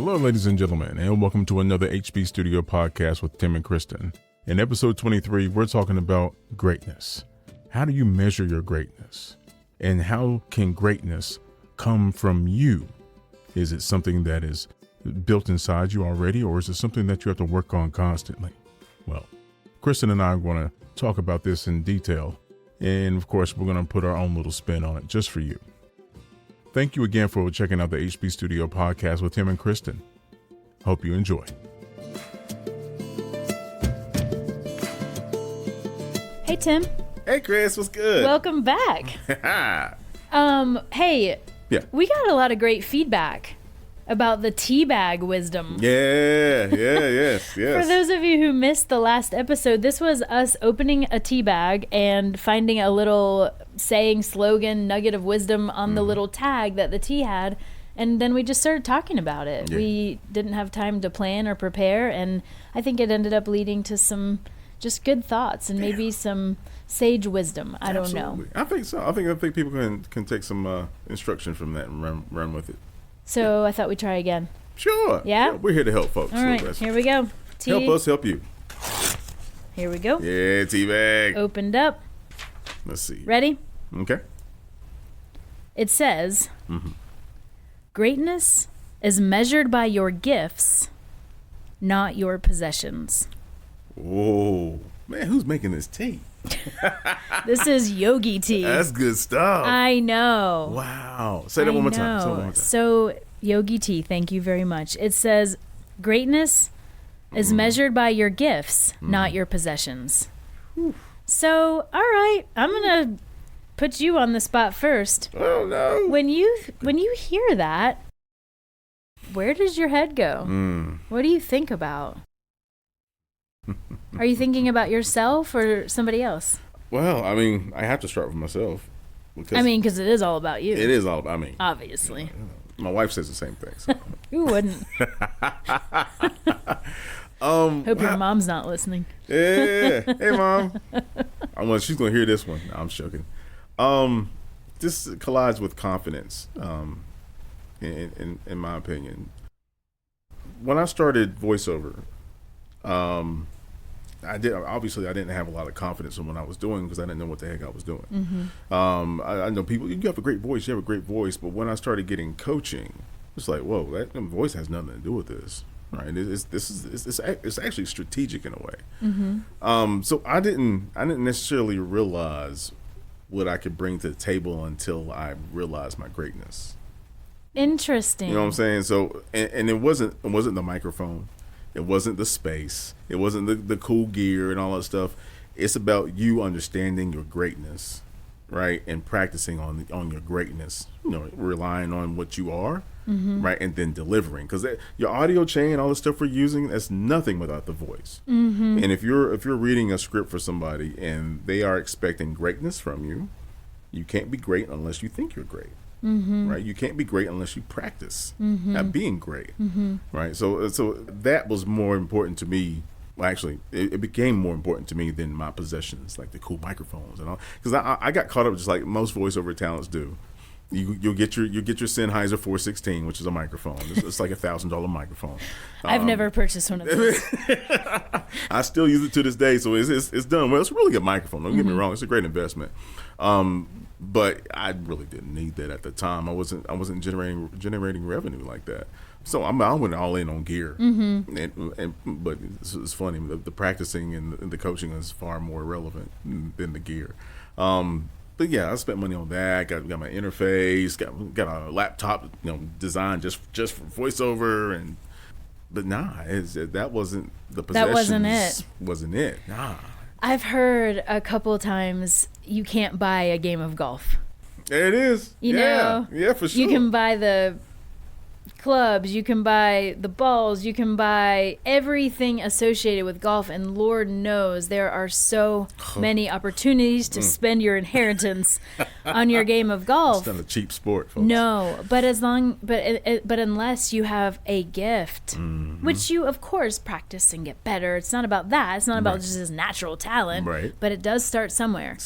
Hello, ladies and gentlemen, and welcome to another HB Studio podcast with Tim and Kristin. In episode 23, we're talking about greatness. How do you measure your greatness? And how can greatness come from you? Is it something that is built inside you already, or is it something that you have to work on constantly? Well, Kristin and I are going to talk about this in detail. And of course, we're going to put our own little spin on it just for you. Thank you again for checking out the HB Studio podcast with Tim and Kristin. Hope you enjoy. Hey, Tim. Hey, Chris. What's good? Welcome back. Hey. Yeah. We got a lot of great feedback about the teabag wisdom. Yes. For those of you who missed the last episode, this was us opening a tea bag and finding a little saying, slogan, nugget of wisdom on the little tag that the tea had. And then we just started talking about it. Yeah. We didn't have time to plan or prepare. And I think it ended up leading to some just good thoughts and maybe some sage wisdom. I don't know. I think so. I think people can take some instruction from that and run with it. So I thought we'd try again. Sure. Yeah? We're here to help folks. All right, here we go. Tea. Help us help you. Here we go. Yeah, tea bag. Opened up. Let's see. Ready? Okay. It says, greatness is measured by your gifts, not your possessions. Whoa. Man, who's making this tea? This is yogi tea. That's good stuff. I know. Wow. Say that one more time. So, yogi tea, thank you very much. It says, greatness is measured by your gifts, not your possessions. So, all right, I'm going to put you on the spot first. Oh, no. When you hear that, where does your head go? What do you think about? Are you thinking about yourself or somebody else? Well, I mean, I have to start with myself. Because it is all about you. It is all about me. Obviously. My wife says the same thing. So. Who wouldn't? Hope your mom's not listening. Yeah. Hey, Mom. She's going to hear this one. No, I'm joking. This collides with confidence, in my opinion. When I started voiceover, I didn't have a lot of confidence in what I was doing because I didn't know what the heck I was doing. I know people, you have a great voice, but when I started getting coaching, it's like, whoa, that voice has nothing to do with this, right? It's actually strategic in a way. So I didn't necessarily realize what I could bring to the table until I realized my greatness. Interesting. You know what I'm saying? So, and it wasn't the microphone. It wasn't the space. It wasn't the cool gear and all that stuff. It's about you understanding your greatness, right? And practicing on your greatness, relying on what you are, right? And then delivering. Because your audio chain, all the stuff we're using, that's nothing without the voice. And if you're reading a script for somebody and they are expecting greatness from you, you can't be great unless you think you're great. Right, you can't be great unless you practice at being great. Right, so that was more important to me. Well, actually, it became more important to me than my possessions, like the cool microphones and all. Because I got caught up just like most voiceover talents do. You'll get your Sennheiser 416, which is a microphone. It's like $1,000 microphone. I've never purchased one of those. I still use it to this day, so it's done well. It's a really good microphone. Don't get me wrong; it's a great investment. But I really didn't need that at the time. I wasn't generating revenue like that. So I went all in on gear. But it's funny. The practicing and the coaching is far more relevant than the gear. But yeah, I spent money on that. Got my interface. Got a laptop, designed just for voiceover. But that wasn't the possessions. That wasn't it. Nah. I've heard a couple times you can't buy a game of golf. There it is. You know? Yeah, for sure. You can buy the clubs, you can buy the balls, you can buy everything associated with golf, and Lord knows there are so many opportunities to spend your inheritance on your game of golf. It's not a cheap sport, folks. No, but unless you have a gift, which you of course practice and get better. It's not about that. It's not about just his natural talent. Right. But it does start somewhere.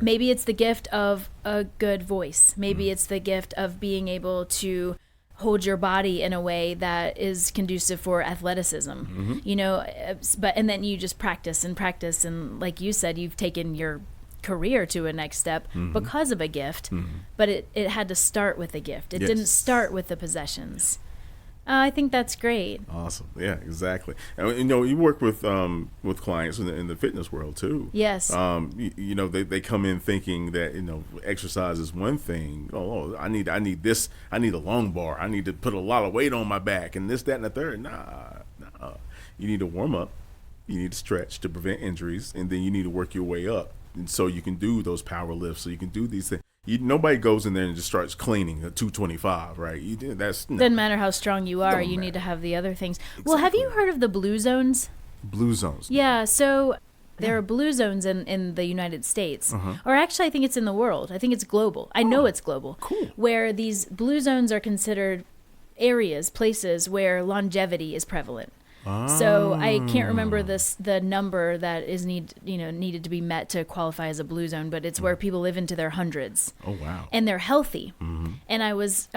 Maybe it's the gift of a good voice. Maybe it's the gift of being able to hold your body in a way that is conducive for athleticism, you know, and then you just practice. And like you said, you've taken your career to a next step because of a gift, but it had to start with a gift. It didn't start with the possessions. I think that's great. Awesome. Yeah, exactly. And, you know, you work with clients in the fitness world too. Yes. You know, they come in thinking that, you know, exercise is one thing. Oh, I need this. I need a long bar. I need to put a lot of weight on my back and this, that, and the third. Nah. You need to warm up. You need to stretch to prevent injuries, and then you need to work your way up, and so you can do those power lifts. So you can do these things. Nobody goes in there and just starts cleaning at 225, right? Doesn't matter how strong you are. You need to have the other things. Exactly. Well, have you heard of the blue zones? Blue zones. Yeah. So there are blue zones in the United States, or actually, I think it's in the world. I think it's global. I know it's global. Cool. Where these blue zones are considered areas, places where longevity is prevalent. So I can't remember the number that is needed to be met to qualify as a blue zone, but it's where people live into their hundreds. Oh wow! And they're healthy. And I was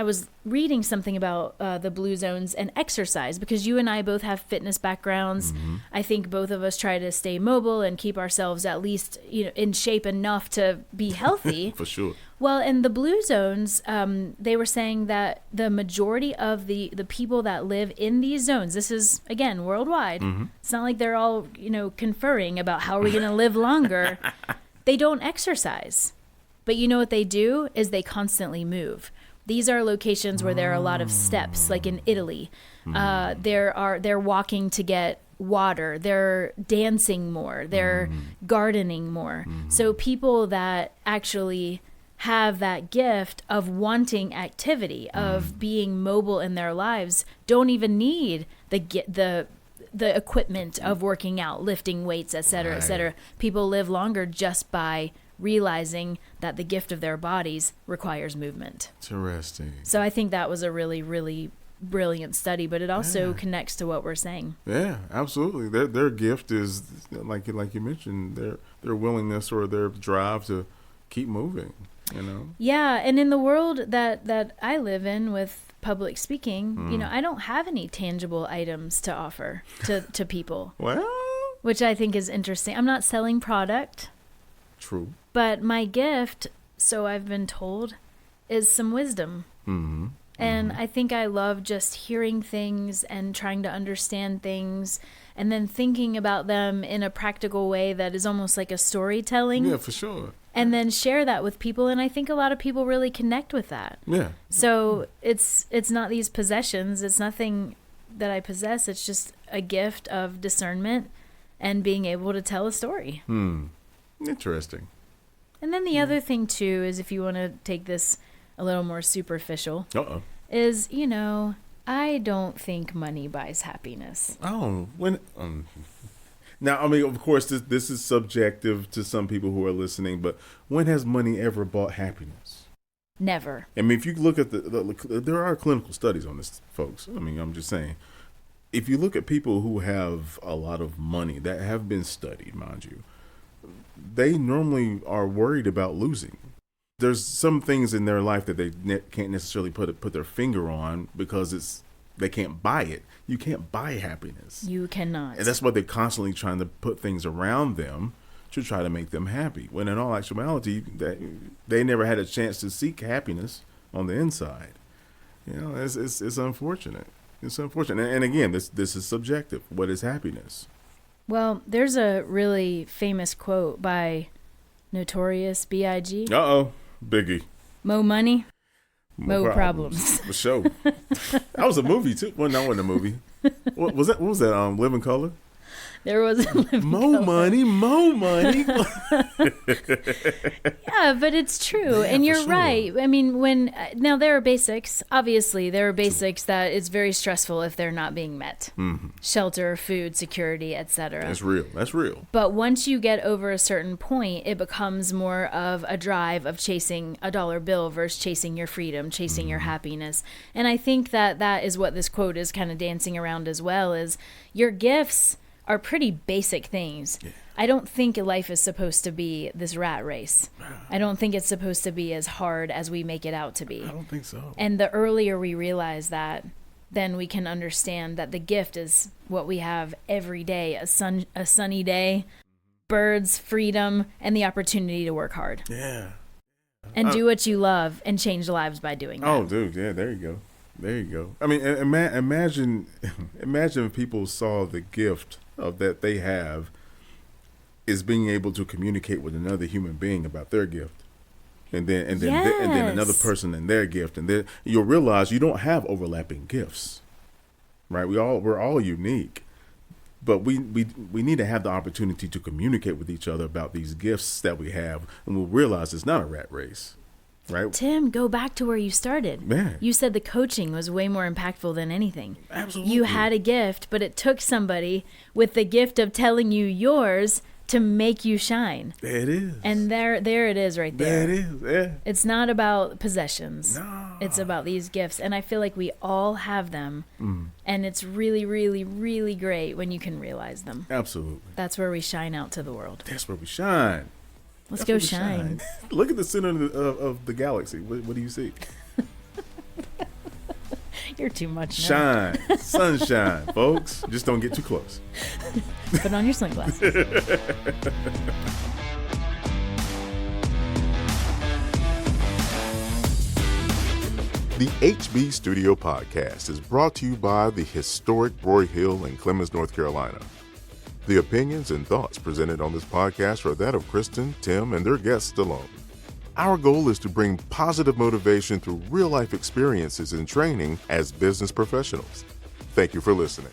reading something about the blue zones and exercise, because you and I both have fitness backgrounds. I think both of us try to stay mobile and keep ourselves at least in shape enough to be healthy. For sure. Well, in the blue zones, they were saying that the majority of the people that live in these zones, this is, again, worldwide. It's not like they're all, conferring about how are we going to live longer. They don't exercise. But you know what they do is they constantly move. These are locations where there are a lot of steps, like in Italy. They're walking to get water. They're dancing more. They're gardening more. So people that actually have that gift of wanting activity, of being mobile in their lives, don't even need the equipment of working out, lifting weights, et cetera, et cetera. People live longer just by realizing that the gift of their bodies requires movement. Interesting. So I think that was a really, really brilliant study, but it also connects to what we're saying. Yeah, absolutely. Their gift is, like you mentioned, their willingness or their drive to keep moving. Yeah, and in the world that I live in with public speaking, I don't have any tangible items to offer to people. Well, which I think is interesting. I'm not selling product. True. But my gift, so I've been told, is some wisdom. And I think I love just hearing things and trying to understand things and then thinking about them in a practical way that is almost like a storytelling. Yeah, for sure. And then share that with people, and I think a lot of people really connect with that. Yeah. So it's not these possessions. It's nothing that I possess. It's just a gift of discernment and being able to tell a story. Interesting. And then the other thing too is, if you want to take this a little more superficial, is I don't think money buys happiness. Oh, now, I mean, of course, this is subjective to some people who are listening, but when has money ever bought happiness? Never. I mean, if you look at there are clinical studies on this, folks. I mean, I'm just saying, if you look at people who have a lot of money that have been studied, mind you, they normally are worried about losing. There's some things in their life that they can't necessarily put their finger on because they can't buy it. You can't buy happiness. You cannot. And that's why they're constantly trying to put things around them to try to make them happy. When in all actuality, they never had a chance to seek happiness on the inside. It's unfortunate. It's unfortunate. And again, this is subjective. What is happiness? Well, there's a really famous quote by Notorious B.I.G. Biggie. Mo money, mo problems. For sure. That was a movie too. Well, that wasn't a movie. What was that? Living Color? There was a Living Color. Mo money. Yeah, but it's true. And you're right. I mean, now there are basics. Obviously, there are basics that it's very stressful if they're not being met. Shelter, food, security, etc. That's real. But once you get over a certain point, it becomes more of a drive of chasing a dollar bill versus chasing your freedom, chasing your happiness. And I think that is what this quote is kind of dancing around as well, is your gifts are pretty basic things. Yeah. I don't think life is supposed to be this rat race. I don't think it's supposed to be as hard as we make it out to be. I don't think so. And the earlier we realize that, then we can understand that the gift is what we have every day, a sunny day, birds, freedom, and the opportunity to work hard. Yeah. And do what you love and change lives by doing that. Oh, dude, yeah, there you go. There you go. I mean, imagine if people saw the gift of that they have is being able to communicate with another human being about their gift. And then another person and their gift, and then you'll realize you don't have overlapping gifts, right? We're all unique, but we need to have the opportunity to communicate with each other about these gifts that we have, and we'll realize it's not a rat race, right? Tim, go back to where you started. Man. You said the coaching was way more impactful than anything. Absolutely. You had a gift, but it took somebody with the gift of telling you yours to make you shine. There it is. And there it is right there. There it is, yeah. It's not about possessions. No. It's about these gifts. And I feel like we all have them. And it's really, really, really great when you can realize them. Absolutely. That's where we shine out to the world. That's where we shine. Let's That's go where we shine. Look at the center of the galaxy. What do you see? You're too much now. Shine. Sunshine, folks. Just don't get too close. Put on your sunglasses. The HB Studio Podcast is brought to you by the historic Roy Hill in Clemens, North Carolina. The opinions and thoughts presented on this podcast are that of Kristin, Tim, and their guests alone. Our goal is to bring positive motivation through real-life experiences and training as business professionals. Thank you for listening.